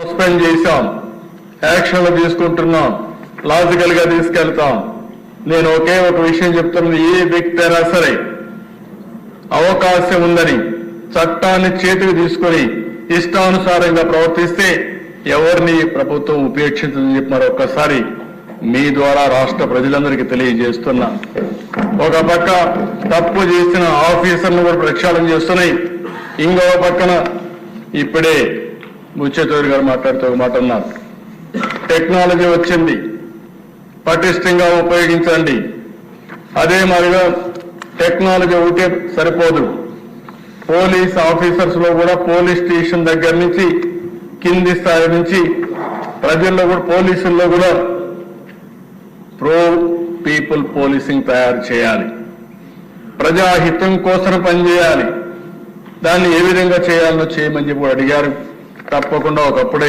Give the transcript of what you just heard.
Suspend చేశాం, యాక్షన్లు తీసుకుంటున్నాం, logical గా తీసుకెళ్తాం. నేను ఒకే ఒక విషయం చెప్తున్నది, ఏ వ్యక్తి అయినా సరే అవకాశం ఉందని చట్టాన్ని చేతికి తీసుకొని ఇష్టానుసారంగా ప్రవర్తిస్తే ఎవరిని ప్రభుత్వం ఉపేక్షించదని చెప్పి మరొకసారి మీ ద్వారా రాష్ట్ర ప్రజలందరికీ తెలియజేస్తున్నా. ఒక పక్క తప్పు చేసిన ఆఫీసర్లు కూడా ప్రక్షాళన చేస్తున్నాయి, ఇంకో పక్కన ఇప్పుడే ముచ్చేతూరి గారు మాట్లాడుతూ ఒక మాట అన్నారు, టెక్నాలజీ వచ్చింది, పటిష్టంగా ఉపయోగించండి. అదే మాదిరిగా టెక్నాలజీ ఒకటే సరిపోదు, పోలీస్ ఆఫీసర్స్ లో కూడా పోలీస్ స్టేషన్ దగ్గర నుంచి కింది స్థాయి నుంచి ప్రజల్లో కూడా పోలీసుల్లో కూడా ప్రో పీపుల్ పోలీసింగ్ తయారు చేయాలి, ప్రజాహితం కోసం పనిచేయాలి. దాన్ని ఏ విధంగా చేయాలో చేయమని చెప్పి అడిగారు. తప్పకుండా ఒకప్పుడే